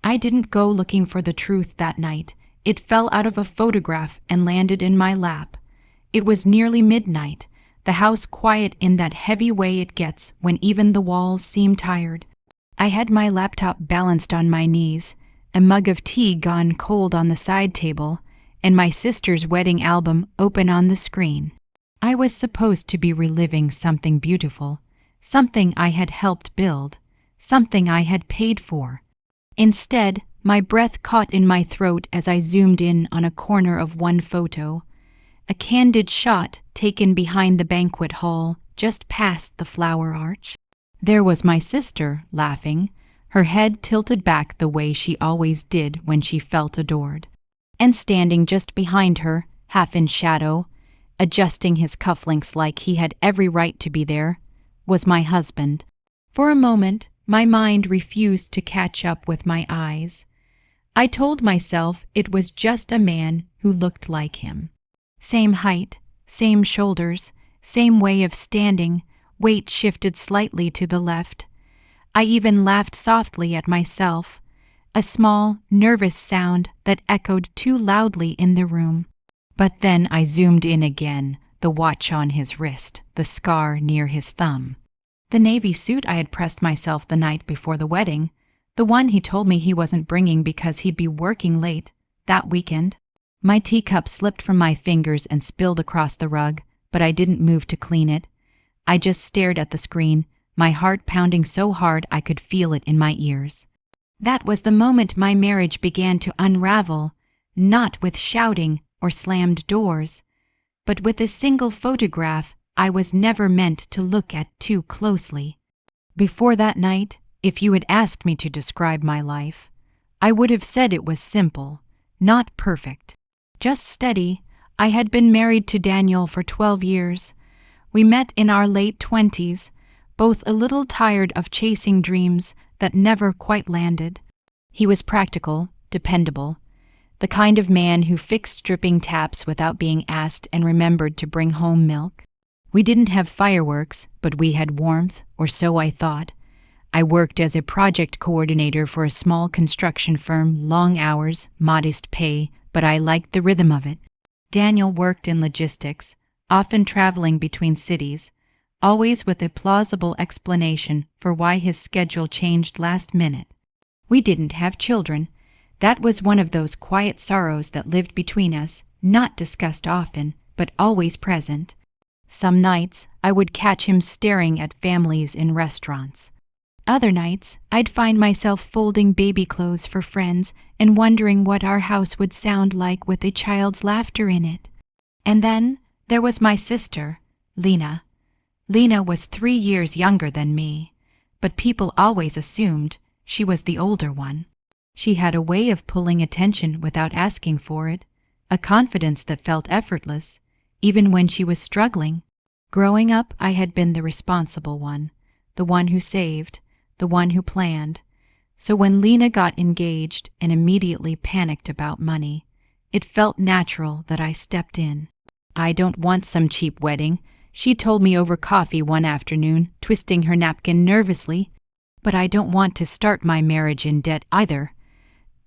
I didn't go looking for the truth that night. It fell out of a photograph and landed in my lap. It was nearly midnight, the house quiet in that heavy way it gets when even the walls seem tired. I had my laptop balanced on my knees, a mug of tea gone cold on the side table, and my sister's wedding album open on the screen. I was supposed to be reliving something beautiful, something I had helped build, something I had paid for. Instead, my breath caught in my throat as I zoomed in on a corner of one photo, a candid shot taken behind the banquet hall just past the flower arch. There was my sister, laughing, her head tilted back the way she always did when she felt adored. And standing just behind her, half in shadow, adjusting his cufflinks like he had every right to be there, was my husband. For a moment, my mind refused to catch up with my eyes. I told myself it was just a man who looked like him. Same height, same shoulders, same way of standing, weight shifted slightly to the left. I even laughed softly at myself, a small, nervous sound that echoed too loudly in the room. But then I zoomed in again, the watch on his wrist, the scar near his thumb. The navy suit I had pressed myself the night before the wedding, the one he told me he wasn't bringing because he'd be working late that weekend. My teacup slipped from my fingers and spilled across the rug, but I didn't move to clean it. I just stared at the screen, my heart pounding so hard I could feel it in my ears. That was the moment my marriage began to unravel, not with shouting or slammed doors, but with a single photograph I was never meant to look at too closely. Before that night, if you had asked me to describe my life, I would have said it was simple, not perfect, just steady. I had been married to Daniel for 12 years. We met in our late 20s, both a little tired of chasing dreams that never quite landed. He was practical, dependable, the kind of man who fixed dripping taps without being asked and remembered to bring home milk. We didn't have fireworks, but we had warmth, or so I thought. I worked as a project coordinator for a small construction firm, long hours, modest pay, but I liked the rhythm of it. Daniel worked in logistics, often traveling between cities, always with a plausible explanation for why his schedule changed last minute. We didn't have children. That was one of those quiet sorrows that lived between us, not discussed often, but always present. Some nights, I would catch him staring at families in restaurants. Other nights, I'd find myself folding baby clothes for friends and wondering what our house would sound like with a child's laughter in it. And then there was my sister, Lena. Lena was 3 years younger than me, but people always assumed she was the older one. She had a way of pulling attention without asking for it, a confidence that felt effortless, even when she was struggling. Growing up, I had been the responsible one, the one who saved, the one who planned. So when Lena got engaged and immediately panicked about money, it felt natural that I stepped in. "I don't want some cheap wedding," she told me over coffee one afternoon, twisting her napkin nervously. "But I don't want to start my marriage in debt either."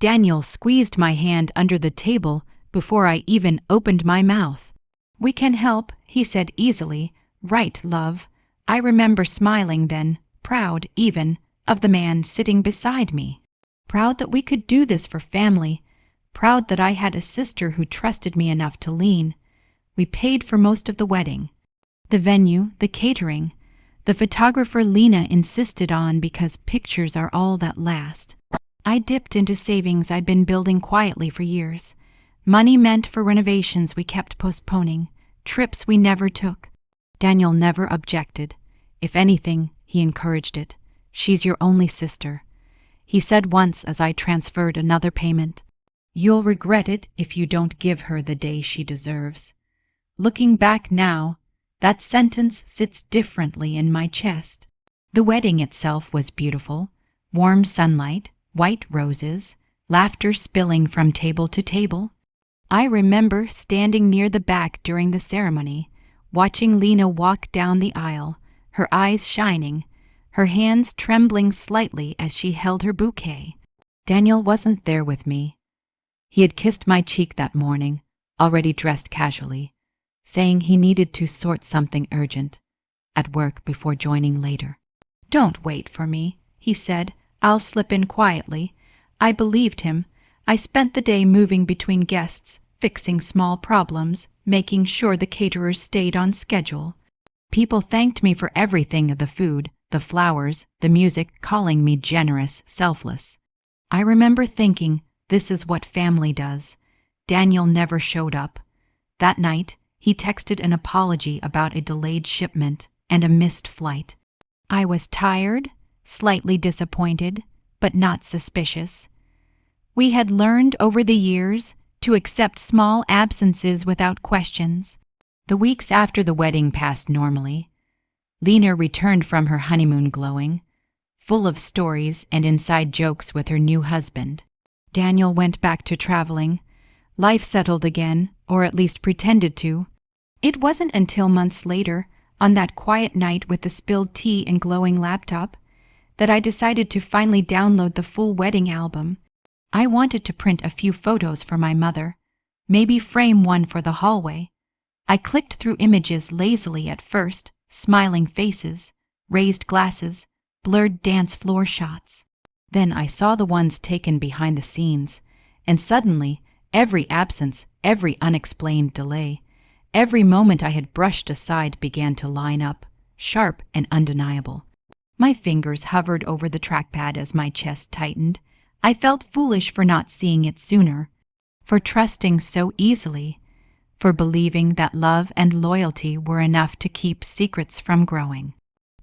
Daniel squeezed my hand under the table before I even opened my mouth. "We can help," he said easily. "Right, love." I remember smiling then, proud even, of the man sitting beside me. Proud that we could do this for family. Proud that I had a sister who trusted me enough to lean. We paid for most of the wedding. The venue, the catering. The photographer Lena insisted on because pictures are all that last. I dipped into savings I'd been building quietly for years. Money meant for renovations we kept postponing, trips we never took. Daniel never objected. If anything, he encouraged it. "She's your only sister," he said once as I transferred another payment. "You'll regret it if you don't give her the day she deserves." Looking back now, that sentence sits differently in my chest. The wedding itself was beautiful. Warm sunlight, white roses, laughter spilling from table to table. I remember standing near the back during the ceremony, watching Lena walk down the aisle, her eyes shining, her hands trembling slightly as she held her bouquet. Daniel wasn't there with me. He had kissed my cheek that morning, already dressed casually, saying he needed to sort something urgent at work before joining later. "Don't wait for me," he said. "I'll slip in quietly." I believed him. I spent the day moving between guests, fixing small problems, making sure the caterers stayed on schedule. People thanked me for everything: the food, the flowers, the music, calling me generous, selfless. I remember thinking, this is what family does. Daniel never showed up. That night, he texted an apology about a delayed shipment and a missed flight. I was tired, slightly disappointed, but not suspicious. We had learned over the years to accept small absences without questions. The weeks after the wedding passed normally. Lena returned from her honeymoon glowing, full of stories and inside jokes with her new husband. Daniel went back to traveling. Life settled again, or at least pretended to. It wasn't until months later, on that quiet night with the spilled tea and glowing laptop, that I decided to finally download the full wedding album. I wanted to print a few photos for my mother, maybe frame one for the hallway. I clicked through images lazily at first, smiling faces, raised glasses, blurred dance floor shots. Then I saw the ones taken behind the scenes, and suddenly every absence, every unexplained delay, every moment I had brushed aside began to line up, sharp and undeniable. My fingers hovered over the trackpad as my chest tightened. I felt foolish for not seeing it sooner, for trusting so easily, for believing that love and loyalty were enough to keep secrets from growing.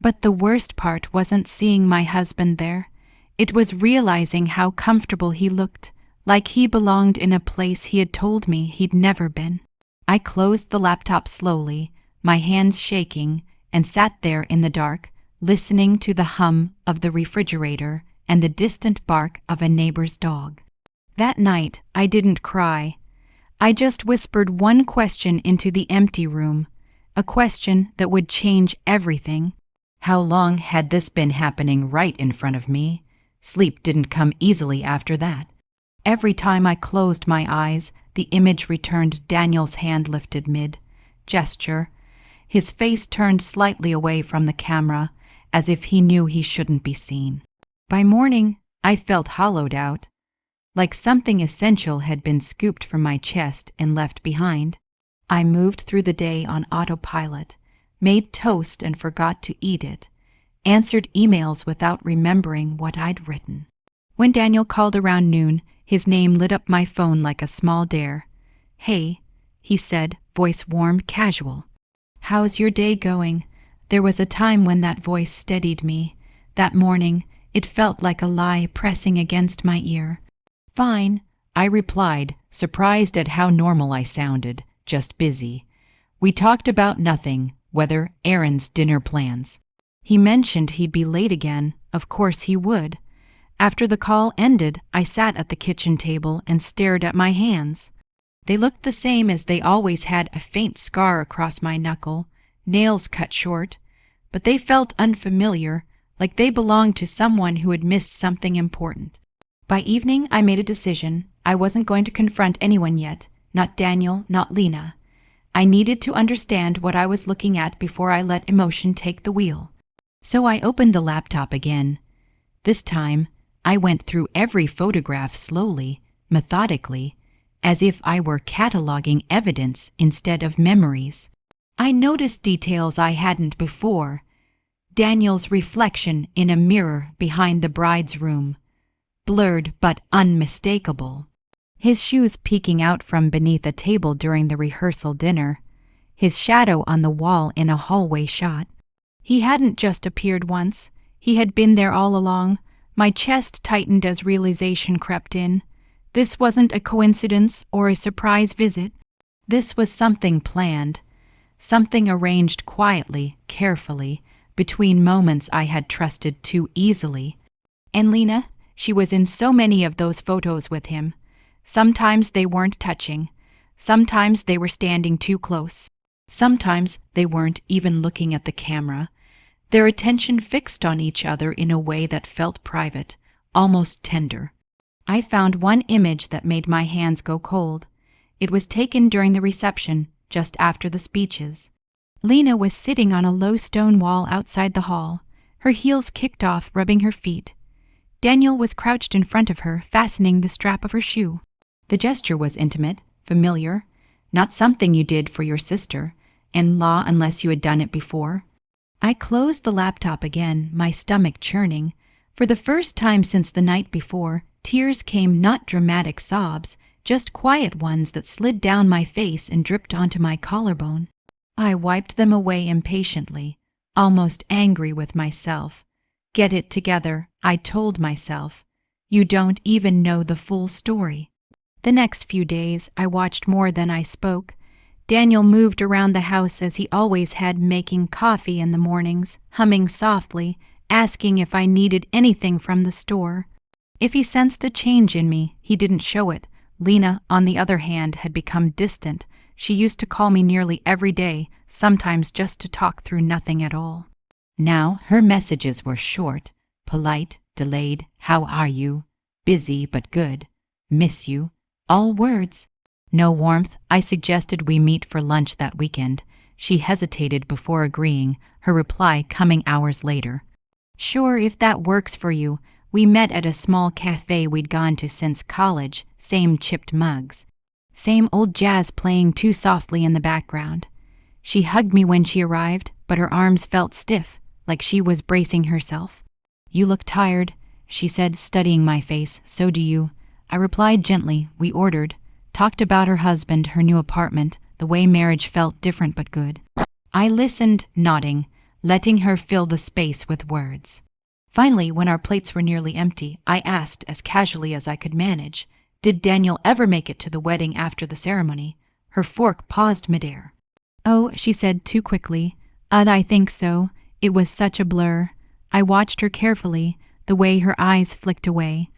But the worst part wasn't seeing my husband there. It was realizing how comfortable he looked, like he belonged in a place he had told me he'd never been. I closed the laptop slowly, my hands shaking, and sat there in the dark, listening to the hum of the refrigerator and the distant bark of a neighbor's dog. That night, I didn't cry. I just whispered one question into the empty room, a question that would change everything. How long had this been happening right in front of me? Sleep didn't come easily after that. Every time I closed my eyes, the image returned: Daniel's hand lifted mid-gesture, his face turned slightly away from the camera, as if he knew he shouldn't be seen. By morning, I felt hollowed out, like something essential had been scooped from my chest and left behind. I moved through the day on autopilot, made toast and forgot to eat it, answered emails without remembering what I'd written. When Daniel called around noon, his name lit up my phone like a small dare. "Hey," he said, voice warm, casual. "How's your day going?" There was a time when that voice steadied me. That morning, it felt like a lie pressing against my ear. "Fine," I replied, surprised at how normal I sounded, just busy. We talked about nothing, weather, errands, dinner plans. He mentioned he'd be late again. Of course he would. After the call ended, I sat at the kitchen table and stared at my hands. They looked the same as they always had: a faint scar across my knuckle, nails cut short, but they felt unfamiliar, like they belonged to someone who had missed something important. By evening, I made a decision. I wasn't going to confront anyone yet, not Daniel, not Lena. I needed to understand what I was looking at before I let emotion take the wheel. So I opened the laptop again. This time, I went through every photograph slowly, methodically, as if I were cataloging evidence instead of memories. I noticed details I hadn't before. Daniel's reflection in a mirror behind the bride's room, blurred but unmistakable. His shoes peeking out from beneath a table during the rehearsal dinner. His shadow on the wall in a hallway shot. He hadn't just appeared once. He had been there all along. My chest tightened as realization crept in. This wasn't a coincidence or a surprise visit. This was something planned, something arranged quietly, carefully, between moments I had trusted too easily. And Lena, she was in so many of those photos with him. Sometimes they weren't touching. Sometimes they were standing too close. Sometimes they weren't even looking at the camera. Their attention fixed on each other in a way that felt private, almost tender. I found one image that made my hands go cold. It was taken during the reception, just after the speeches. Lena was sitting on a low stone wall outside the hall, her heels kicked off, rubbing her feet. Daniel was crouched in front of her, fastening the strap of her shoe. The gesture was intimate, familiar, not something you did for your sister-in-law unless you had done it before. I closed the laptop again, my stomach churning. For the first time since the night before, tears came, not dramatic sobs, just quiet ones that slid down my face and dripped onto my collarbone. I wiped them away impatiently, almost angry with myself. Get it together, I told myself. You don't even know the full story. The next few days, I watched more than I spoke. Daniel moved around the house as he always had, making coffee in the mornings, humming softly, asking if I needed anything from the store. If he sensed a change in me, he didn't show it. Lena, on the other hand, had become distant. She used to call me nearly every day, sometimes just to talk through nothing at all. Now her messages were short, polite, delayed, how are you? Busy but good. Miss you. All words. No warmth. I suggested we meet for lunch that weekend. She hesitated before agreeing, her reply coming hours later. Sure, if that works for you. We met at a small cafe we'd gone to since college, same chipped mugs. Same old jazz playing too softly in the background. She hugged me when she arrived, but her arms felt stiff, like she was bracing herself. You look tired, she said, studying my face. So do you. I replied gently. We ordered. Talked about her husband, her new apartment, the way marriage felt different but good. I listened, nodding, letting her fill the space with words. Finally, when our plates were nearly empty, I asked, as casually as I could manage, did Daniel ever make it to the wedding after the ceremony? Her fork paused midair. Oh, she said too quickly. I think so. It was such a blur. I watched her carefully, the way her eyes flicked away,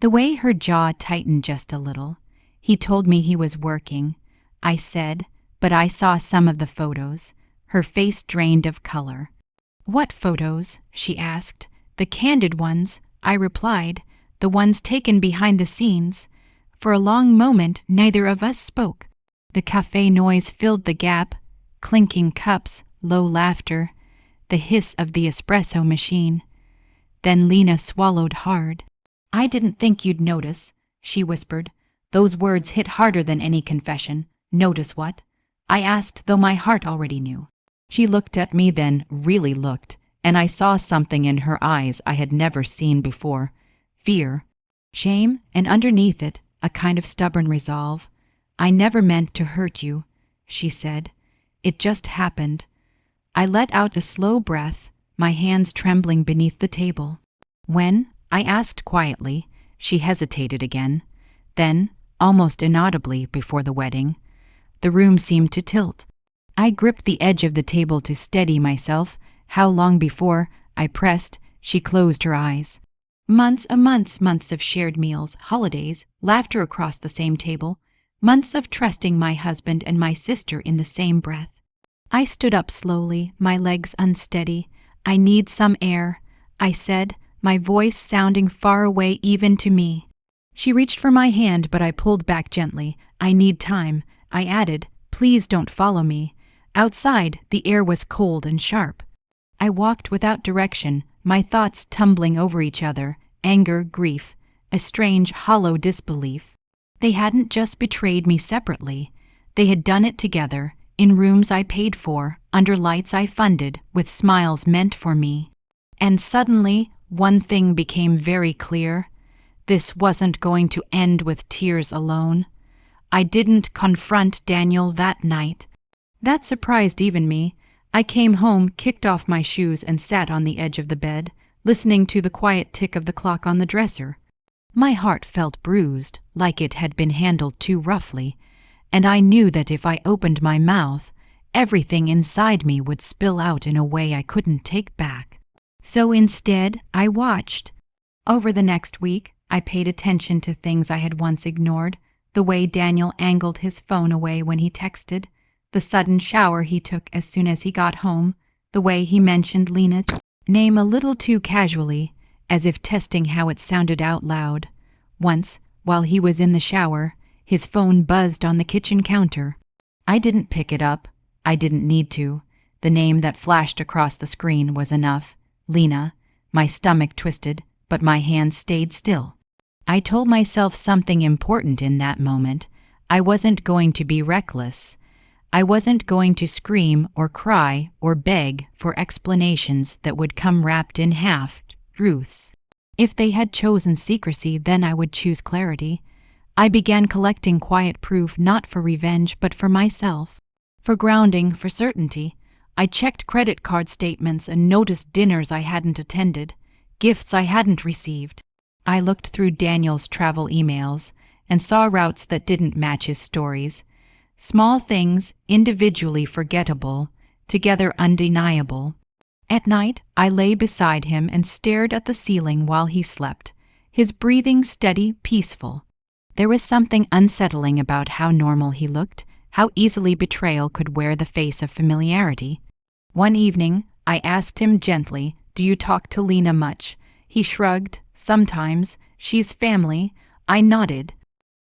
the way her jaw tightened just a little. He told me he was working. I said, but I saw some of the photos. Her face drained of color. What photos? She asked. The candid ones, I replied, the ones taken behind the scenes. For a long moment, neither of us spoke. The cafe noise filled the gap, clinking cups, low laughter, the hiss of the espresso machine. Then Lena swallowed hard. I didn't think you'd notice, she whispered. Those words hit harder than any confession. Notice what? I asked, though my heart already knew. She looked at me then, really looked, and I saw something in her eyes I had never seen before. Fear, shame, and underneath it, a kind of stubborn resolve. I never meant to hurt you, she said. It just happened. I let out a slow breath, my hands trembling beneath the table. When? I asked quietly. She hesitated again. Then, almost inaudibly before the wedding, the room seemed to tilt. I gripped the edge of the table to steady myself. How long before, I pressed, she closed her eyes. Months of shared meals, holidays, laughter across the same table, months of trusting my husband and my sister in the same breath. I stood up slowly, my legs unsteady. I need some air, I said, my voice sounding far away even to me. She reached for my hand, but I pulled back gently. I need time, I added. Please don't follow me. Outside, the air was cold and sharp. I walked without direction, my thoughts tumbling over each other, anger, grief, a strange, hollow disbelief. They hadn't just betrayed me separately. They had done it together, in rooms I paid for, under lights I funded, with smiles meant for me. And suddenly, one thing became very clear. This wasn't going to end with tears alone. I didn't confront Daniel that night. That surprised even me. I came home, kicked off my shoes, and sat on the edge of the bed, listening to the quiet tick of the clock on the dresser. My heart felt bruised, like it had been handled too roughly, and I knew that if I opened my mouth, everything inside me would spill out in a way I couldn't take back. So instead, I watched. Over the next week, I paid attention to things I had once ignored, the way Daniel angled his phone away when he texted, the sudden shower he took as soon as he got home, the way he mentioned Lena's name a little too casually, as if testing how it sounded out loud. Once, while he was in the shower, his phone buzzed on the kitchen counter. I didn't pick it up. I didn't need to. The name that flashed across the screen was enough. Lena. My stomach twisted, but my hands stayed still. I told myself something important in that moment. I wasn't going to be reckless. I wasn't going to scream or cry or beg for explanations that would come wrapped in half-truths. If they had chosen secrecy, then I would choose clarity. I began collecting quiet proof, not for revenge, but for myself. For grounding, for certainty. I checked credit card statements and noticed dinners I hadn't attended, gifts I hadn't received. I looked through Daniel's travel emails and saw routes that didn't match his stories. Small things, individually forgettable, together undeniable. At night, I lay beside him and stared at the ceiling while he slept, his breathing steady, peaceful. There was something unsettling about how normal he looked, how easily betrayal could wear the face of familiarity. One evening, I asked him gently, "Do you talk to Lena much?" He shrugged. "Sometimes. She's family." I nodded.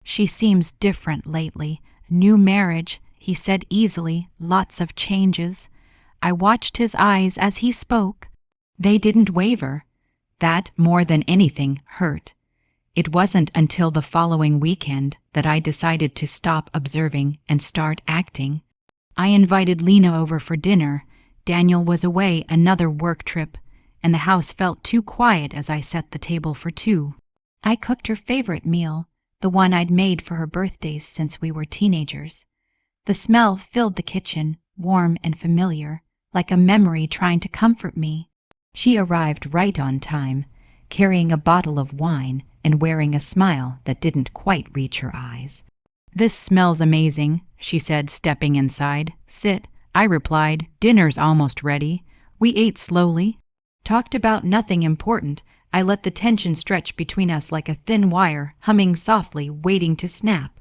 "She seems different lately. New marriage," he said easily, "lots of changes." I watched his eyes as he spoke. They didn't waver. That, more than anything, hurt. It wasn't until the following weekend that I decided to stop observing and start acting. I invited Lena over for dinner. Daniel was away, another work trip, and the house felt too quiet as I set the table for two. I cooked her favorite meal, the one I'd made for her birthdays since we were teenagers. The smell filled the kitchen, warm and familiar, like a memory trying to comfort me. She arrived right on time, carrying a bottle of wine and wearing a smile that didn't quite reach her eyes. "This smells amazing," she said, stepping inside. "Sit," I replied. "Dinner's almost ready." We ate slowly, talked about nothing important. I let the tension stretch between us like a thin wire, humming softly, waiting to snap.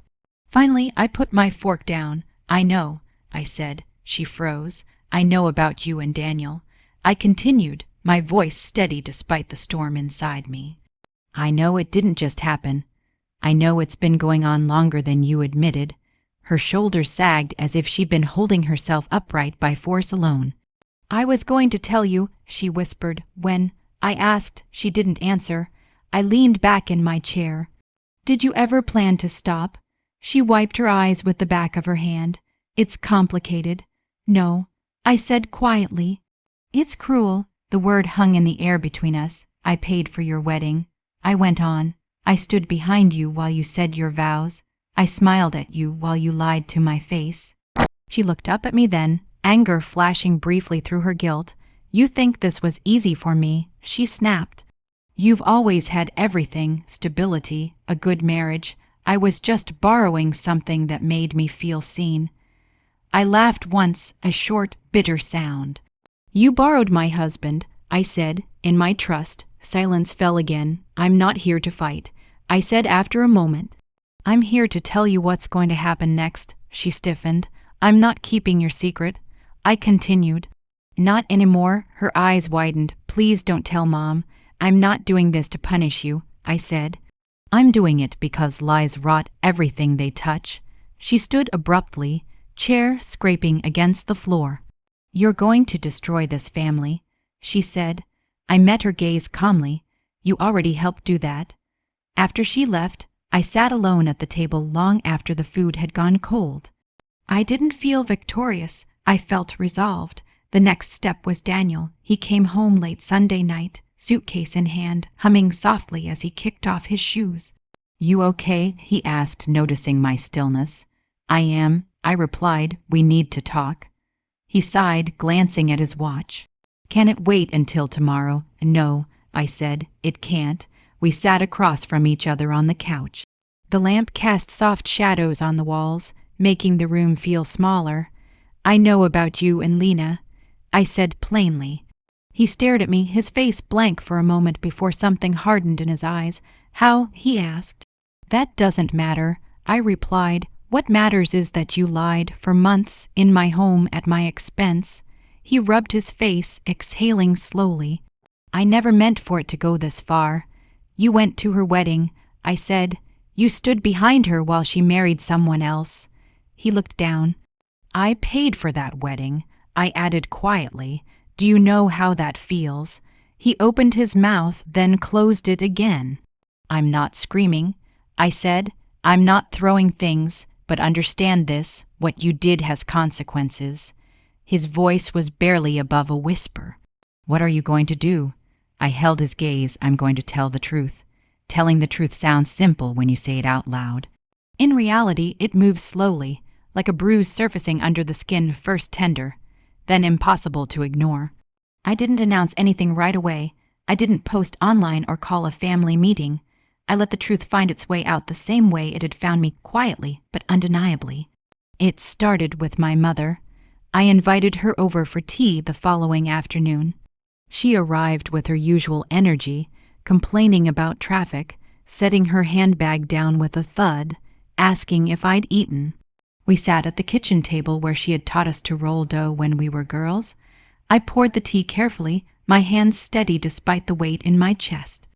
Finally, I put my fork down. "I know," I said. She froze. "I know about you and Daniel." I continued, my voice steady despite the storm inside me. "I know it didn't just happen. I know it's been going on longer than you admitted." Her shoulders sagged as if she'd been holding herself upright by force alone. "I was going to tell you," she whispered. "When I asked, she didn't answer." I leaned back in my chair. "Did you ever plan to stop?" She wiped her eyes with the back of her hand. "It's complicated." "No," I said quietly. "It's cruel." The word hung in the air between us. "I paid for your wedding." I went on. "I stood behind you while you said your vows. I smiled at you while you lied to my face." She looked up at me then, anger flashing briefly through her guilt. "You think this was easy for me," she snapped. "You've always had everything, stability, a good marriage. I was just borrowing something that made me feel seen." I laughed once, a short, bitter sound. "You borrowed my husband," I said, in my trust. Silence fell again. "I'm not here to fight," I said after a moment. "I'm here to tell you what's going to happen next." She stiffened. "I'm not keeping your secret." I continued. "Not anymore." Her eyes widened. "Please don't tell Mom. I'm not doing this to punish you," I said. "I'm doing it because lies rot everything they touch." She stood abruptly, chair scraping against the floor. "You're going to destroy this family," she said. I met her gaze calmly. "You already helped do that." After she left, I sat alone at the table long after the food had gone cold. I didn't feel victorious. I felt resolved. The next step was Daniel. He came home late Sunday night, suitcase in hand, humming softly as he kicked off his shoes. "You okay?" he asked, noticing my stillness. "I am," I replied. "We need to talk." He sighed, glancing at his watch. "Can it wait until tomorrow?" "No," I said. "It can't." We sat across from each other on the couch. The lamp cast soft shadows on the walls, making the room feel smaller. "I know about you and Lena," I said plainly. He stared at me, his face blank for a moment before something hardened in his eyes. "How?" he asked. "That doesn't matter," I replied. "What matters is that you lied for months in my home at my expense." He rubbed his face, exhaling slowly. "I never meant for it to go this far. You went to her wedding. I said. You stood behind her while she married someone else. He looked down. I paid for that wedding, I added quietly. Do you know how that feels? He opened his mouth, then closed it again. I'm not screaming, I said. I'm not throwing things, but understand this, what you did has consequences. His voice was barely above a whisper. What are you going to do? I held his gaze. I'm going to tell the truth. Telling the truth sounds simple when you say it out loud. In reality, it moves slowly, like a bruise surfacing under the skin, first tender, then impossible to ignore. I didn't announce anything right away. I didn't post online or call a family meeting. I let the truth find its way out the same way it had found me, quietly but undeniably. It started with my mother. I invited her over for tea the following afternoon. She arrived with her usual energy, complaining about traffic, setting her handbag down with a thud, asking if I'd eaten. We sat at the kitchen table where she had taught us to roll dough when we were girls. I poured the tea carefully, my hands steady despite the weight in my chest.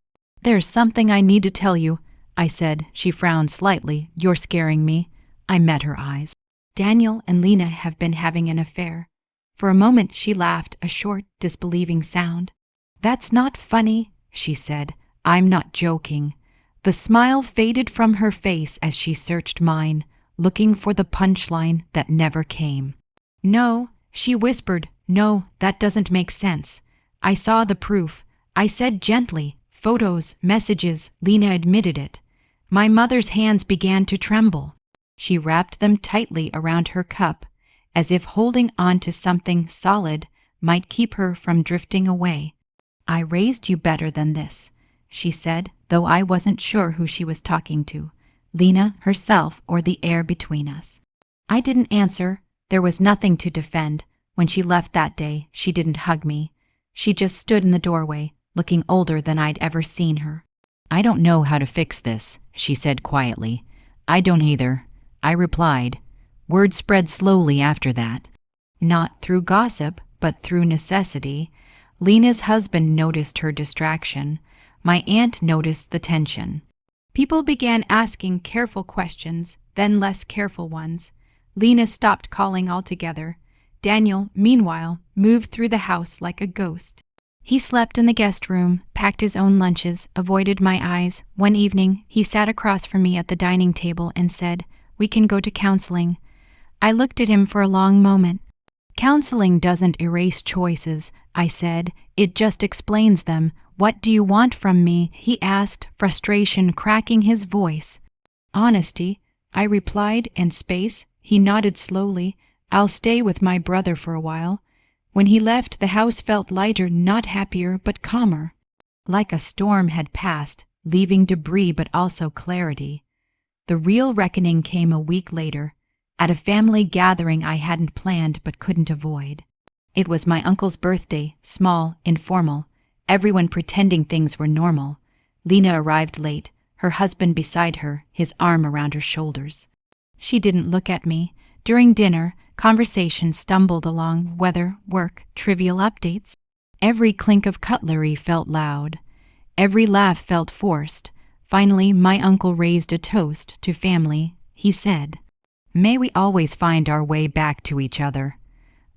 There's something I need to tell you, I said. She frowned slightly. You're scaring me. I met her eyes. Daniel and Lena have been having an affair. For a moment she laughed, a short, disbelieving sound. That's not funny, she said. I'm not joking. The smile faded from her face as she searched mine, looking for the punchline that never came. No, she whispered. No, that doesn't make sense. I saw the proof. I said gently. Photos, messages, Lena admitted it. My mother's hands began to tremble. She wrapped them tightly around her cup, as if holding on to something solid might keep her from drifting away. I raised you better than this, she said, though I wasn't sure who she was talking to, Lena herself or the air between us. I didn't answer. There was nothing to defend. When she left that day, she didn't hug me. She just stood in the doorway, looking older than I'd ever seen her. I don't know how to fix this, she said quietly. I don't either, I replied. Word spread slowly after that. Not through gossip, but through necessity. Lena's husband noticed her distraction. My aunt noticed the tension. People began asking careful questions, then less careful ones. Lena stopped calling altogether. Daniel, meanwhile, moved through the house like a ghost. He slept in the guest room, packed his own lunches, avoided my eyes. One evening, he sat across from me at the dining table and said, "We can go to counseling." I looked at him for a long moment. "Counseling doesn't erase choices," I said. "It just explains them. What do you want from me?" he asked, frustration cracking his voice. "Honesty," I replied, "and space." He nodded slowly. "I'll stay with my brother for a while." When he left, the house felt lighter, not happier, but calmer. Like a storm had passed, leaving debris but also clarity. The real reckoning came a week later, at a family gathering I hadn't planned but couldn't avoid. It was my uncle's birthday, small, informal, everyone pretending things were normal. Lena arrived late, her husband beside her, his arm around her shoulders. She didn't look at me. During dinner, conversation stumbled along weather, work, trivial updates. Every clink of cutlery felt loud. Every laugh felt forced. Finally, my uncle raised a toast to family. He said, "May we always find our way back to each other."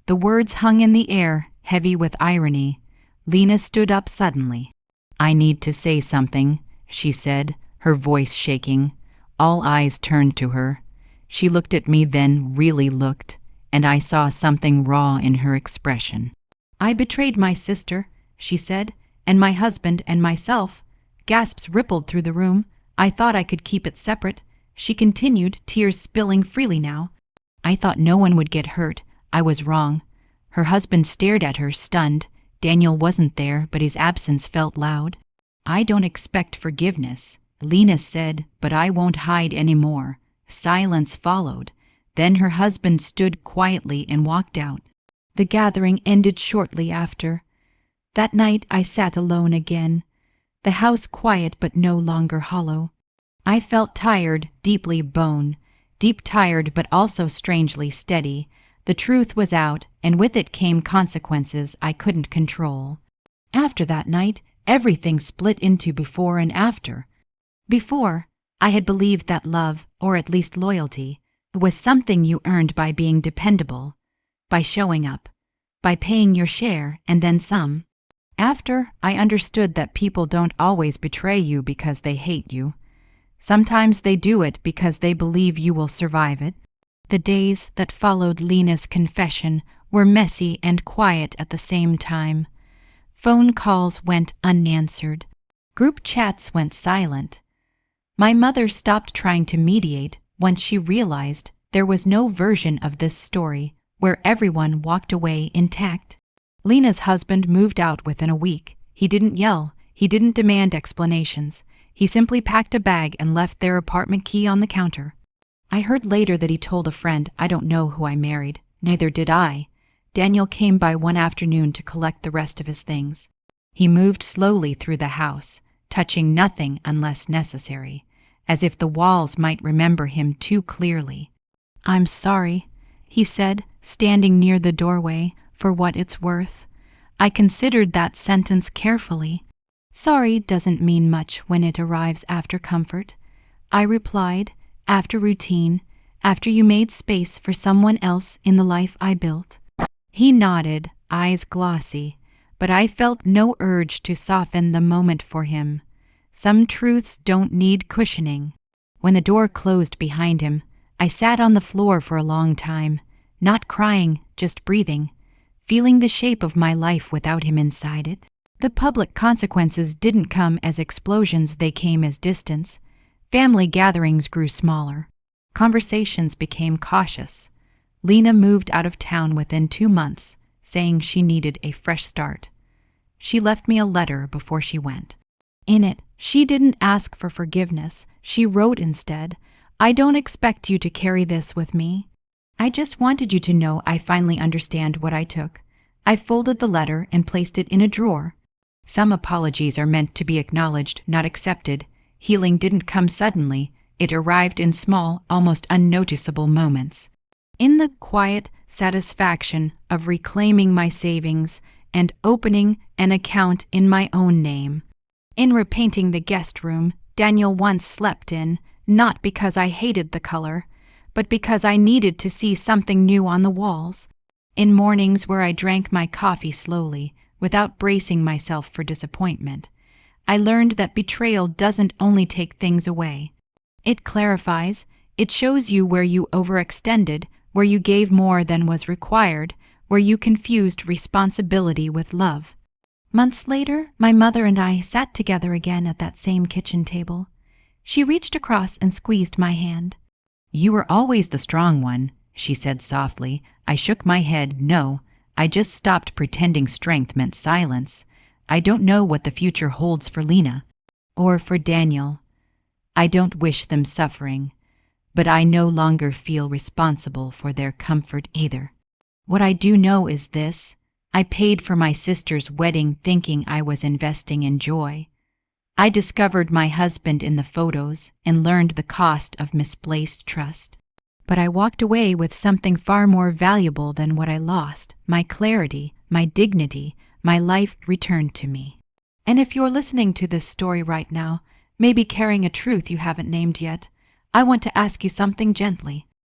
The words hung in the air, heavy with irony. Lena stood up suddenly. "I need to say something," she said, her voice shaking. All eyes turned to her. She looked at me, then really looked, and I saw something raw in her expression. "I betrayed my sister," she said, "and my husband and myself." Gasps rippled through the room. I thought I could keep it separate. She continued, tears spilling freely now. "I thought no one would get hurt. I was wrong." Her husband stared at her, stunned. Daniel wasn't there, but his absence felt loud. "I don't expect forgiveness," Lena said, "but I won't hide anymore." Silence followed. Then her husband stood quietly and walked out. The gathering ended shortly after. That night I sat alone again. The house quiet but no longer hollow. I felt tired, deeply bone. Deep tired but also strangely steady. The truth was out, and with it came consequences I couldn't control. After that night, everything split into before and after. Before, I had believed that love, or at least loyalty, was something you earned by being dependable, by showing up, by paying your share and then some. After, I understood that people don't always betray you because they hate you. Sometimes they do it because they believe you will survive it. The days that followed Lena's confession were messy and quiet at the same time. Phone calls went unanswered. Group chats went silent. My mother stopped trying to mediate once she realized there was no version of this story where everyone walked away intact. Lena's husband moved out within a week. He didn't yell. He didn't demand explanations. He simply packed a bag and left their apartment key on the counter. I heard later that he told a friend, "I don't know who I married." Neither did I. Daniel came by one afternoon to collect the rest of his things. He moved slowly through the house, touching nothing unless necessary, as if the walls might remember him too clearly. "I'm sorry," he said, standing near the doorway, "for what it's worth." I considered that sentence carefully. Sorry doesn't mean much when it arrives after comfort. I replied, after routine, after you made space for someone else in the life I built. He nodded, eyes glossy, but I felt no urge to soften the moment for him. Some truths don't need cushioning. When the door closed behind him, I sat on the floor for a long time, not crying, just breathing, feeling the shape of my life without him inside it. The public consequences didn't come as explosions, they came as distance. Family gatherings grew smaller. Conversations became cautious. Lena moved out of town within 2 months, saying she needed a fresh start. She left me a letter before she went. In it, she didn't ask for forgiveness. She wrote instead, "I don't expect you to carry this with me. I just wanted you to know I finally understand what I took." I folded the letter and placed it in a drawer. Some apologies are meant to be acknowledged, not accepted. Healing didn't come suddenly. It arrived in small, almost unnoticeable moments. In the quiet satisfaction of reclaiming my savings and opening an account in my own name. In repainting the guest room Daniel once slept in, not because I hated the color, but because I needed to see something new on the walls. In mornings where I drank my coffee slowly, without bracing myself for disappointment, I learned that betrayal doesn't only take things away. It clarifies, it shows you where you overextended, where you gave more than was required, where you confused responsibility with love. Months later, my mother and I sat together again at that same kitchen table. She reached across and squeezed my hand. "You were always the strong one," she said softly. I shook my head, no. I just stopped pretending strength meant silence. I don't know what the future holds for Lena. Or for Daniel. I don't wish them suffering. But I no longer feel responsible for their comfort either. What I do know is this. I paid for my sister's wedding thinking I was investing in joy. I discovered my husband in the photos and learned the cost of misplaced trust. But I walked away with something far more valuable than what I lost, my clarity, my dignity, my life returned to me. And if you're listening to this story right now, maybe carrying a truth you haven't named yet, I want to ask you something gently.